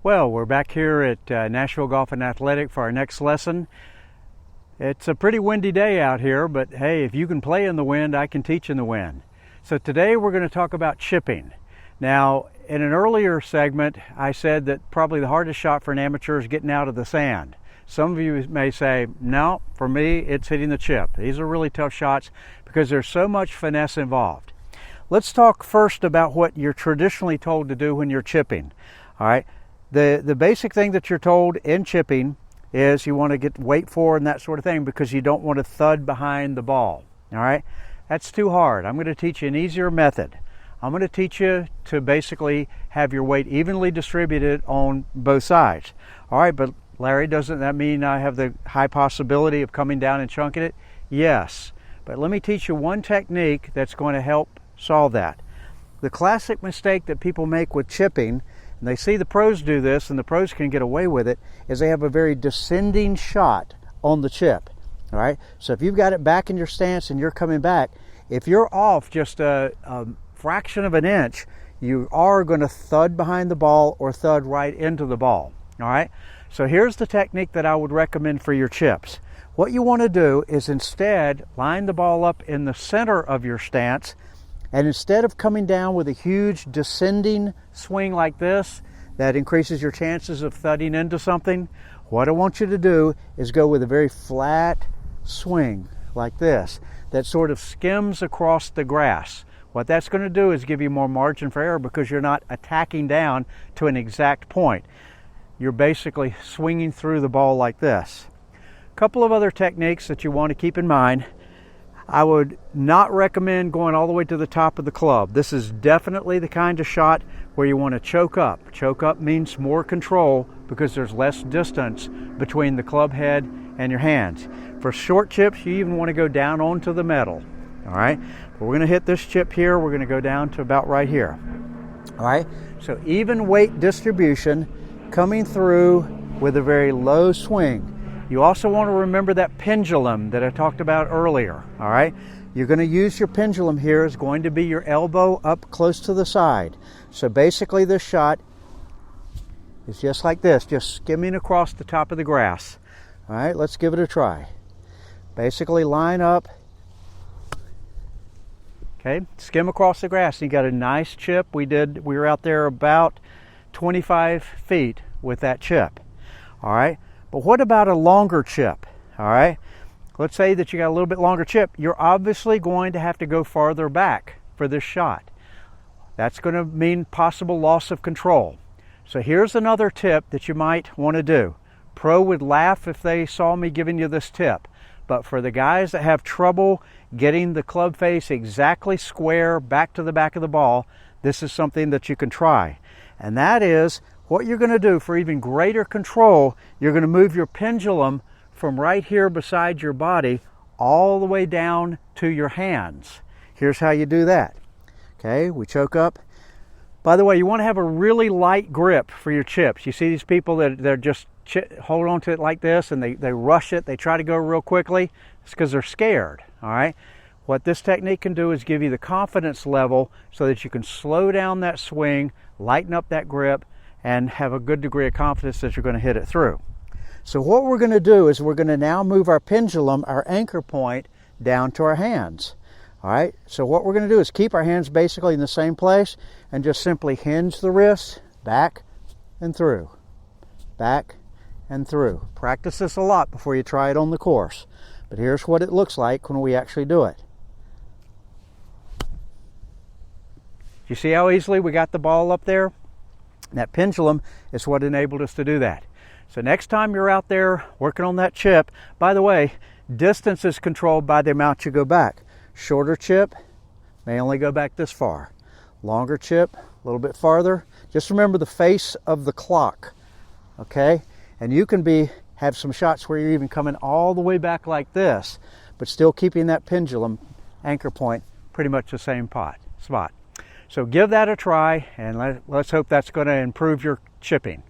Well, we're back here at Nashville Golf and Athletic for our next lesson. It's a pretty windy day out here, but hey, if you can play in the wind, I can teach in the wind. So today we're going to talk about chipping. Now, in an earlier segment, I said that probably the hardest shot for an amateur is getting out of the sand. Some of you may say, no, for me, it's hitting the chip. These are really tough shots because there's so much finesse involved. Let's talk first about what you're traditionally told to do when you're chipping. All right. The basic thing that you're told in chipping is you want to get weight forward and that sort of thing because you don't want to thud behind the ball. All right, that's too hard. I'm going to teach you an easier method. I'm going to teach you to basically have your weight evenly distributed on both sides. All right, but Larry, doesn't that mean I have the high possibility of coming down and chunking it? Yes, but let me teach you one technique that's going to help solve that. The classic mistake that people make with chipping, and they see the pros do this, and the pros can get away with it, is they have a very descending shot on the chip. All right, so if you've got it back in your stance and you're coming back, if you're off just a fraction of an inch, you are going to thud behind the ball or thud right into the ball. All right, so here's the technique that I would recommend for your chips. What you want to do is instead line the ball up in the center of your stance, and instead of coming down with a huge descending swing like this, that increases your chances of thudding into something, what I want you to do is go with a very flat swing like this, that sort of skims across the grass. What that's going to do is give you more margin for error because you're not attacking down to an exact point. You're basically swinging through the ball like this. A couple of other techniques that you want to keep in mind. I would not recommend going all the way to the top of the club. This is definitely the kind of shot where you want to choke up. Choke up means more control because there's less distance between the club head and your hands. For short chips, you even want to go down onto the metal. All right, but we're going to hit this chip here. We're going to go down to about right here. All right, so even weight distribution coming through with a very low swing. You also want to remember that pendulum that I talked about earlier, all right? You're going to use your pendulum here is going to be your elbow up close to the side. So basically this shot is just like this, just skimming across the top of the grass. All right, let's give it a try. Basically line up, okay, skim across the grass. You got a nice chip. We were out there about 25 feet with that chip, all right? But what about a longer chip? All right, let's say that you got a little bit longer chip. You're obviously going to have to go farther back for this shot. That's going to mean possible loss of control. So here's another tip that you might want to do. Pro would laugh if they saw me giving you this tip, but for the guys that have trouble getting the club face exactly square back to the back of the ball, this is something that you can try. And that is, what you're going to do for even greater control, you're going to move your pendulum from right here beside your body all the way down to your hands. Here's how you do that. Okay, we choke up. By the way, you want to have a really light grip for your chips. You see these people that they're just hold on to it like this and they rush it. They try to go real quickly. It's because they're scared. All right. What this technique can do is give you the confidence level so that you can slow down that swing, lighten up that grip, and have a good degree of confidence that you're going to hit it through. So what we're going to do is we're going to now move our pendulum, our anchor point, down to our hands. All right, so what we're going to do is keep our hands basically in the same place and just simply hinge the wrists back and through, back and through. Practice this a lot before you try it on the course. But here's what it looks like when we actually do it. You see how easily we got the ball up there? That pendulum is what enabled us to do that. So next time you're out there working on that chip, by the way, distance is controlled by the amount you go back. Shorter chip may only go back this far. Longer chip, a little bit farther. Just remember the face of the clock, okay? And you can have some shots where you're even coming all the way back like this, but still keeping that pendulum anchor point pretty much the same spot. So give that a try, and let's hope that's going to improve your chipping.